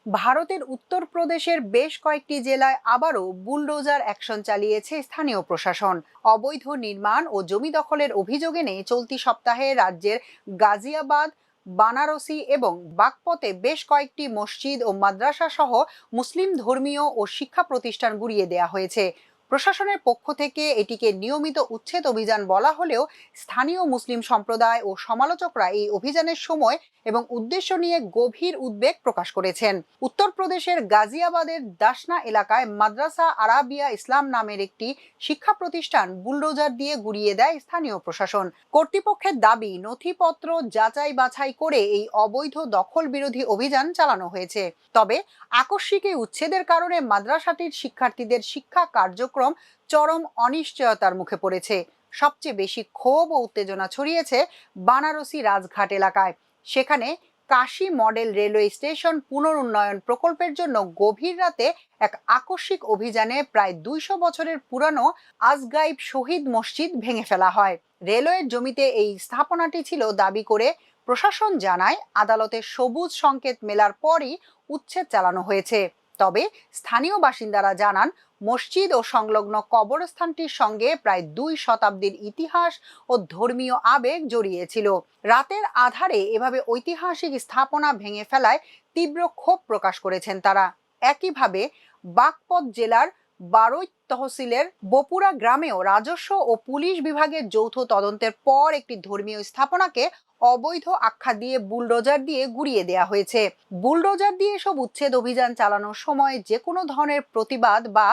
ভারতের উত্তরপ্রদেশের বেশ কয়েকটি জেলায় আবারও বুলডোজার অ্যাকশন চালিয়েছে স্থানীয় প্রশাসন। অবৈধ নির্মাণ ও জমি দখলের অভিযোগ এনে চলতি সপ্তাহে রাজ্যের গাজিয়াবাদ, বানারসি এবং বাগপতে বেশ কয়েকটি মসজিদ ও মাদ্রাসা সহ মুসলিম ধর্মীয় ও শিক্ষা প্রতিষ্ঠান গুড়িয়ে দেওয়া হয়েছে। প্রশাসনের পক্ষ থেকে এটিকে নিয়মিত উচ্ছেদ অভিযান বলা হলেও স্থানীয় মুসলিম সম্প্রদায় ও সমালোচকরা এই অভিযানের সময় এবং উদ্দেশ্য নিয়ে গভীর উদ্বেগ প্রকাশ করেছেন। উত্তরপ্রদেশের গাজিয়াবাদের দাসনা এলাকায় মাদ্রাসা আরাবিয়া ইসলাম নামের একটি শিক্ষা প্রতিষ্ঠান বুলডোজার দিয়ে গুড়িয়ে দেয় স্থানীয় প্রশাসন। কর্তৃপক্ষের দাবি, নথিপত্র যাচাই বাছাই করে এই অবৈধ দখল বিরোধী অভিযান চালানো হয়েছে। তবে আকস্মিক এই উচ্ছেদের কারণে মাদ্রাসাটির শিক্ষার্থীদের শিক্ষা কার্যক্রম চরম অনিশ্চয়তার মুখে পড়েছে। সবচেয়ে বেশি ক্ষোভ ও উত্তেজনা ছড়িয়েছে বানারসি রাজঘাট এলাকায়। সেখানে কাশী মডেল রেলওয়ে স্টেশন পুনরুন্নয়ন প্রকল্পের জন্য গভীর রাতে এক আকস্মিক অভিযানে প্রায় 200 বছরের পুরানো আজগাইব শহীদ মসজিদ ভেঙে ফেলা হয়। রেলওয়ের জমিতে এই স্থাপনাটি ছিল দাবি করে প্রশাসন জানায়, আদালতে সবুজ সংকেত মেলার পরই উচ্ছেদ চালানো হয়েছে। তবে স্থানীয় বাসিন্দারা জানান, মসজিদ ও সংলগ্ন কবরস্থানটির সঙ্গে প্রায় 2 শতাব্দীর ইতিহাস ও ধর্মীয় আবেগ জড়িয়েছিল। রাতের আধারে এভাবে ঐতিহাসিক স্থাপনা ভেঙে ফেলায় তীব্র ক্ষোভ প্রকাশ করেছেন তারা। একইভাবে বাগপত জেলার বারৈত তহসিলের বপুরা গ্রামেও রাজস্ব ও পুলিশ বিভাগের যৌথ তদন্তের পর একটি ধর্মীয় স্থাপনাকে অবৈধ আখ্যা দিয়ে বুলডোজার দিয়ে গুড়িয়ে দেওয়া হয়েছে। বুলডোজার দিয়ে এসব উচ্ছেদ অভিযান চালানোর সময় যে কোনো ধরনের প্রতিবাদ বা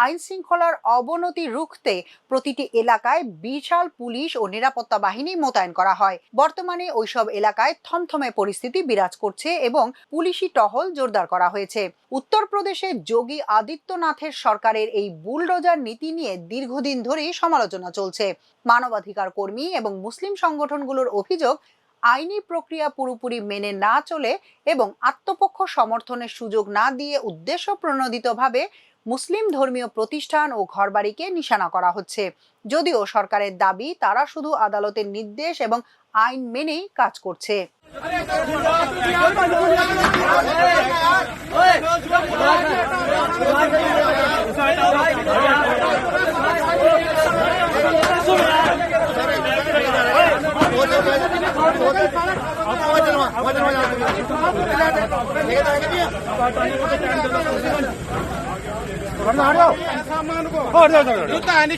আইন শৃঙ্খলার অবনতি রুখতে প্রতিটি এলাকায় বিশাল পুলিশ ও নিরাপত্তা বাহিনী মোতায়েন করা হয়। বর্তমানে ওইসব এলাকায় থমথমে পরিস্থিতি বিরাজ করছে এবং পুলিশি টহল জোরদার করা হয়েছে। উত্তরপ্রদেশে যোগী আদিত্যনাথের সরকারের এই বুলডোজার নীতি নিয়ে দীর্ঘদিন ধরেই সমালোচনা চলছে। মানবাধিকার কর্মী এবং মুসলিম সংগঠনগুলোর অভিযোগ, আইনি প্রক্রিয়া পুরোপুরি মেনে না চলে এবং আত্মপক্ষ সমর্থনের সুযোগ না দিয়ে উদ্দেশ্য প্রণোদিতভাবে মুসলিম ধর্মীয় প্রতিষ্ঠান ও ঘরবাড়িকে নিশানা করা হচ্ছে। যদিও সরকারের দাবি, তারা শুধু আদালতের নির্দেশ এবং আইন মেনেই কাজ করছে।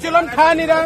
चलन खा नहीं रहा।